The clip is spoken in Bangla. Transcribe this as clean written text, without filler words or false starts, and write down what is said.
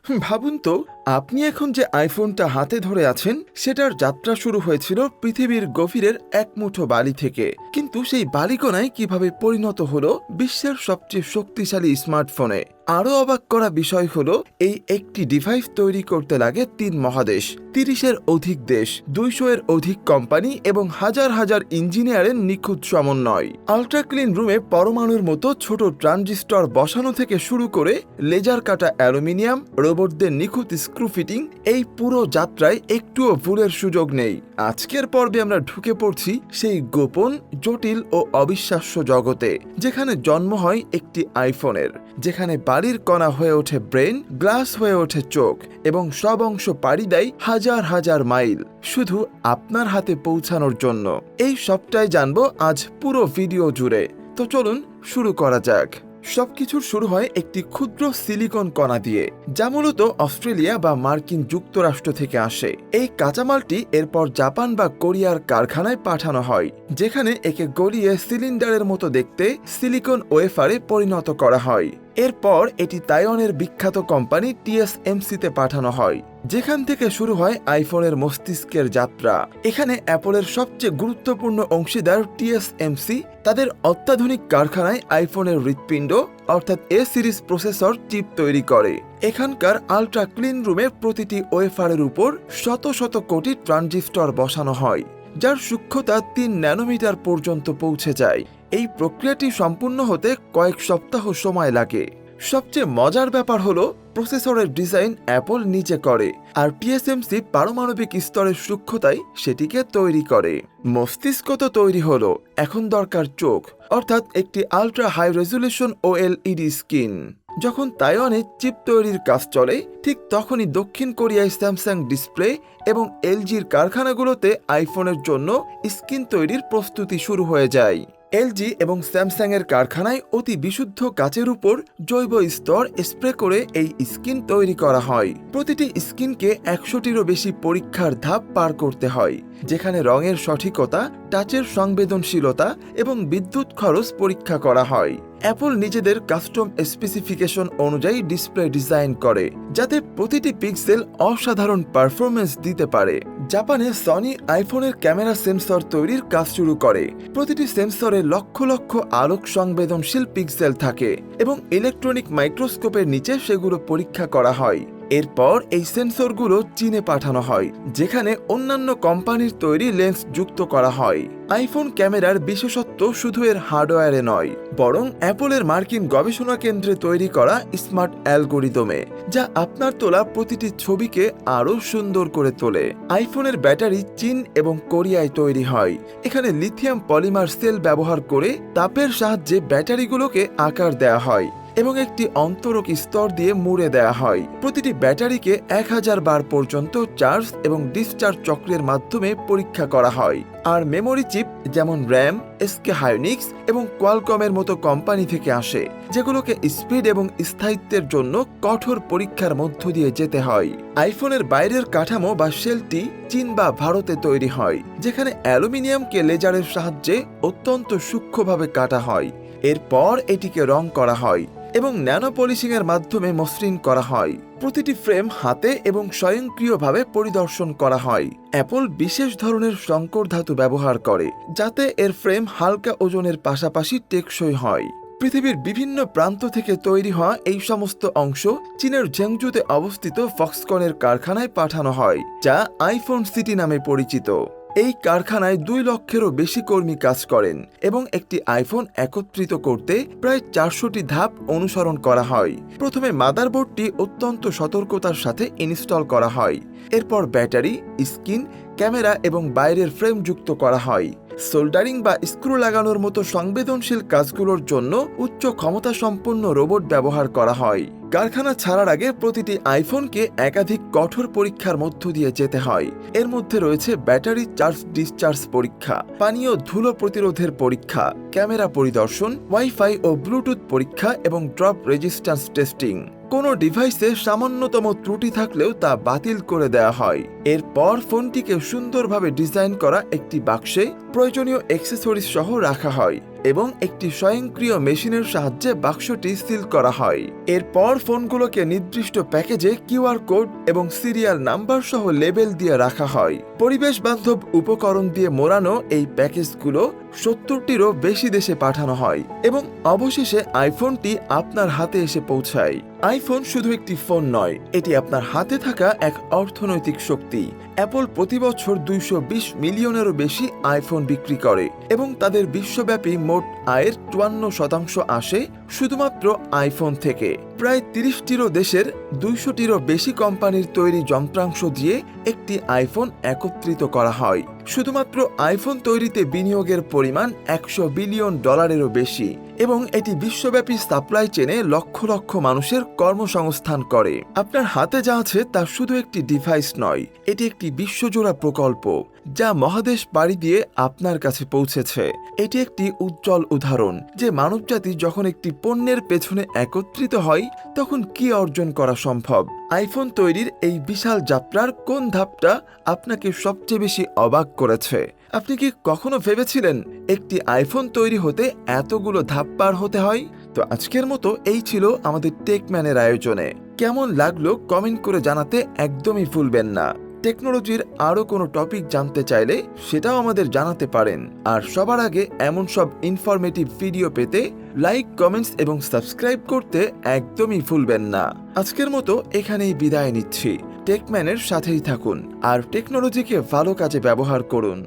ভাবুন তো, আপনি এখন যে আইফোনটা হাতে ধরে আছেন সেটার যাত্রা শুরু হয়েছিল পৃথিবীর গভীরের এক মুঠো বালি থেকে, কিন্তু সেই বালিকণায় কিভাবে পরিণত হলো বিশ্বের সবচেয়ে শক্তিশালী স্মার্টফোনে। আরও অবাক করা বিষয় হলো, এই একটি ডিভাইস তৈরি করতে লাগে 3 মহাদেশ, 30-এর অধিক দেশ, 200-এর অধিক কোম্পানি এবং হাজার হাজার ইঞ্জিনিয়ারের নিখুঁত সমন্বয়। আল্ট্রা ক্লিন রুমে পরমাণুর মতো ছোট ট্রানজিস্টর বসানো থেকে শুরু করে লেজার কাটা অ্যালুমিনিয়াম, রোবটদের নিখুঁত স্ক্রু ফিটিং, এই পুরো যাত্রায় একটুও ভুলের সুযোগ নেই। আজকের পর্বে আমরা ঢুকে পড়ছি সেই গোপন, জটিল ও অবিশ্বাস্য জগতে, যেখানে জন্ম হয় একটি আইফোনের, যেখানে বালির কণা হয়ে ওঠে ব্রেন, গ্লাস হয়ে ওঠে চোখ এবং সব অংশ পাড়ি দেয় হাজার হাজার মাইল শুধু আপনার হাতে পৌঁছানোর জন্য। এই সবটাই জানবো আজ পুরো ভিডিও জুড়ে। তো চলুন শুরু করা যাক। সবকিছুর শুরু হয় একটি ক্ষুদ্র সিলিকন কণা দিয়ে, যা মূলত অস্ট্রেলিয়া বা মার্কিন যুক্তরাষ্ট্র থেকে আসে। এই কাঁচামালটি এরপর জাপান বা কোরিয়ার কারখানায় পাঠানো হয়, যেখানে একে গলিয়ে সিলিন্ডারের মতো দেখতে সিলিকন ওয়েফারে পরিণত করা হয়। এরপর এটি তাইওয়ানের বিখ্যাত কোম্পানি TSMC-তে পাঠানো হয়, যেখান থেকে শুরু হয় আইফোনের মস্তিষ্কের যাত্রা। এখানে অ্যাপলের সবচেয়ে গুরুত্বপূর্ণ অংশীদার TSMC তাদের অত্যাধুনিক কারখানায় আইফোনের হৃৎপিণ্ড অর্থাৎ A সিরিজ প্রসেসর চিপ তৈরি করে। এখানকার আল্ট্রা ক্লিন রুমে প্রতিটি ওয়েফারের উপর শত শত কোটি ট্রানজিস্টর বসানো হয়, যার সূক্ষ্মতা 3 ন্যানোমিটার পর্যন্ত পৌঁছে যায়। এই প্রক্রিয়াটি সম্পূর্ণ হতে কয়েক সপ্তাহ সময় লাগে। সবচেয়ে মজার ব্যাপার হলো, প্রসেসরের ডিজাইন অ্যাপল নিজে করে, আর TSMC পারমাণবিক স্তরের সূক্ষ্মতায় সেটিকে তৈরি করে। মস্তিষ্ক তো তৈরি হলো, এখন দরকার চোখ, অর্থাৎ একটি ultra high resolution OLED screen. যখন তাইওয়ানে চিপ তৈরির কাজ চলে, ঠিক তখনই দক্ষিণ কোরিয়ায় স্যামসাং ডিসপ্লে এবং LGর কারখানাগুলোতে আইফোনের জন্য স্ক্রিন তৈরির প্রস্তুতি শুরু হয়ে যায়। LG এবং স্যামসাং এর কারখানায় অতি বিশুদ্ধ কাচের উপর জৈব স্তর স্প্রে করে এই স্ক্রিন তৈরি করা হয়। প্রতিটি স্ক্রিনকে 100টিরও বেশি পরীক্ষার ধাপ পার করতে হয়, যেখানে রঙের সঠিকতা, টাচের সংবেদনশীলতা এবং বিদ্যুৎ খরচ পরীক্ষা করা হয়। অ্যাপল নিজেদের কাস্টম স্পেসিফিকেশন অনুযায়ী ডিসপ্লে ডিজাইন করে, যাতে প্রতিটি পিক্সেল অসাধারণ পারফরমেন্স দিতে পারে। জাপানে সনি আইফোনের ক্যামেরা সেন্সর তৈরির কাজ শুরু করে। প্রতিটি সেন্সরে লক্ষ লক্ষ আলোক সংবেদনশীল পিক্সেল থাকে এবং ইলেকট্রনিক মাইক্রোস্কোপের নিচে সেগুলো পরীক্ষা করা হয়। এরপর এই সেন্সরগুলো চীনে পাঠানো হয়, যেখানে অন্যান্য কোম্পানির তৈরি লেন্স যুক্ত করা হয়। আইফোন ক্যামেরার বিশেষত্ব শুধু এর হার্ডওয়্যারে নয়, বরং অ্যাপলের মার্কিন গবেষণা কেন্দ্রে তৈরি করা স্মার্ট অ্যালগোরিদমে, যা আপনার তোলা প্রতিটি ছবিকে আরও সুন্দর করে তোলে। আইফোনের ব্যাটারি চীন এবং কোরিয়ায় তৈরি হয়। এখানে লিথিয়াম পলিমার সেল ব্যবহার করে তাপের সাহায্যে ব্যাটারিগুলোকে আকার দেওয়া হয় এবং একটি অন্তরক স্তর দিয়ে মুড়ে দেওয়া হয়। প্রতিটি ব্যাটারিকে 1000 বার পর্যন্ত চার্জ এবং ডিসচার্জ চক্রের মাধ্যমে পরীক্ষা করা হয়। আর মেমোরি চিপ যেমন র্যাম, SK হাইনিক্স এবং কোয়ালকমের মতো কোম্পানি থেকে আসে, যেগুলোকে স্পিড এবং স্থায়িত্বের জন্য কঠোর পরীক্ষার মধ্য দিয়ে যেতে হয়। আইফোনের বাইরের কাঠামো বা শেলটি চীন বা ভারতে তৈরি হয়, যেখানে অ্যালুমিনিয়ামকে লেজারের সাহায্যে অত্যন্ত সূক্ষ্মভাবে কাটা হয়। এরপর এটিকে রং করা হয় এবং ন্যানো পলিশিং এর মাধ্যমে মসৃণ করা হয়। প্রতিটি ফ্রেম হাতে এবং স্বয়ংক্রিয়ভাবে পরিদর্শন করা হয়। অ্যাপল বিশেষ ধরনের সংকর ধাতু ব্যবহার করে, যাতে এর ফ্রেম হালকা ওজনের পাশাপাশি টেকসই হয়। পৃথিবীর বিভিন্ন প্রান্ত থেকে তৈরি হওয়া এই সমস্ত অংশ চীনের ঝেংজুতে অবস্থিত ফক্সকনের কারখানায় পাঠানো হয়, যা আইফোন সিটি নামে পরিচিত। এই কারখানায় 2 লক্ষেরও বেশি কর্মী কাজ করেন এবং একটি আইফোন একত্রিত করতে প্রায় 400টি ধাপ অনুসরণ করা হয়। প্রথমে মাদারবোর্ডটি অত্যন্ত সতর্কতার সাথে ইনস্টল করা হয়। এরপর ব্যাটারি, স্ক্রিন, ক্যামেরা এবং বাইরের ফ্রেম যুক্ত করা হয়। সোল্ডারিং বা স্ক্রু লাগানোর মতো সংবেদনশীল কাজগুলোর জন্য উচ্চ ক্ষমতা সম্পন্ন রোবট ব্যবহার করা হয়। কারখানা ছাড়ার আগে প্রতিটি আইফোনকে একাধিক কঠোর পরীক্ষার মধ্য দিয়ে যেতে হয়। এর মধ্যে রয়েছে ব্যাটারি চার্জ ডিসচার্জ পরীক্ষা, পানীয় ধুলো প্রতিরোধের পরীক্ষা, ক্যামেরা পরিদর্শন, ওয়াইফাই ও ব্লুটুথ পরীক্ষা এবং ড্রপ রেজিস্ট্যান্স টেস্টিং। কোনো ডিভাইসে সামান্যতম ত্রুটি থাকলেও তা বাতিল করে দেওয়া হয়। এরপর ফোনটিকে সুন্দরভাবে ডিজাইন করা একটি বাক্সে প্রয়োজনীয় অ্যাক্সেসরিজ সহ রাখা হয় এবং একটি স্বয়ংক্রিয় মেশিনের সাহায্যে বাক্সটি সিল করা হয়। এরপর ফোনগুলোকে নির্দিষ্ট প্যাকেজে কিউআর কোড এবং সিরিয়াল নাম্বার সহ লেবেল দিয়ে রাখা হয়। পরিবেশ বান্ধব উপকরণ দিয়ে মোড়ানো এই প্যাকেজগুলো 70টিরও বেশি দেশে পাঠানো হয় এবং অবশেষে আইফোনটি আপনার হাতে এসে পৌঁছায়। আইফোন শুধু একটি ফোন নয়, এটি আপনার হাতে থাকা এক অর্থনৈতিক শক্তি। অ্যাপল প্রতি বছর 220 মিলিয়নেরও বেশি আইফোন বিক্রি করে এবং তাদের বিশ্বব্যাপী মোট আয়ের 54% আসে শুধুমাত্র আইফোন থেকে। প্রায় 30টিরও দেশের 200টিরও বেশি কোম্পানির তৈরি যন্ত্রাংশ দিয়ে একটি আইফোন একত্রিত করা হয়। শুধুমাত্র আইফোন তৈরিতে বিনিয়োগের পরিমাণ $100 বিলিয়ন বেশি এবং এটি বিশ্বব্যাপী সাপ্লাই চেনে লক্ষ লক্ষ মানুষের কর্মসংস্থান করে। আপনার হাতে যা আছে তা শুধু একটি ডিভাইস নয়, এটি একটি বিশ্বজোড়া প্রকল্প যা মহাদেশ পাড়ি দিয়ে আপনার কাছে পৌঁছেছে। এটি একটি উজ্জ্বল উদাহরণ যে মানবজাতি যখন একটি পণ্যের পেছনে একত্রিত হয় তখন কি অর্জন করা সম্ভব। আইফোন তৈরির এই বিশাল যাত্রার কোন ধাপটা আপনাকে সবচেয়ে বেশি অবাক করেছে? আপনি কি কখনো ভেবেছিলেন একটি আইফোন তৈরি হতে এতগুলো ধাপ পার হতে হয়? তো আজকের মতো এই ছিল আমাদের টেকম্যানের আয়োজনে। কেমন লাগলো কমেন্ট করে জানাতে একদমই ভুলবেন না। টেকনোলজির আরও কোনো টপিক জানতে চাইলে সেটাও আমাদের জানাতে পারেন। আর সবার আগে এমন সব ইনফরমেটিভ ভিডিও পেতে লাইক, কমেন্টস এবং সাবস্ক্রাইব করতে একদমই ভুলবেন না। আজকের মতো এখানেই বিদায় নিচ্ছি। টেকম্যানের সাথেই থাকুন আর টেকনোলজিকে ভালো কাজে ব্যবহার করুন।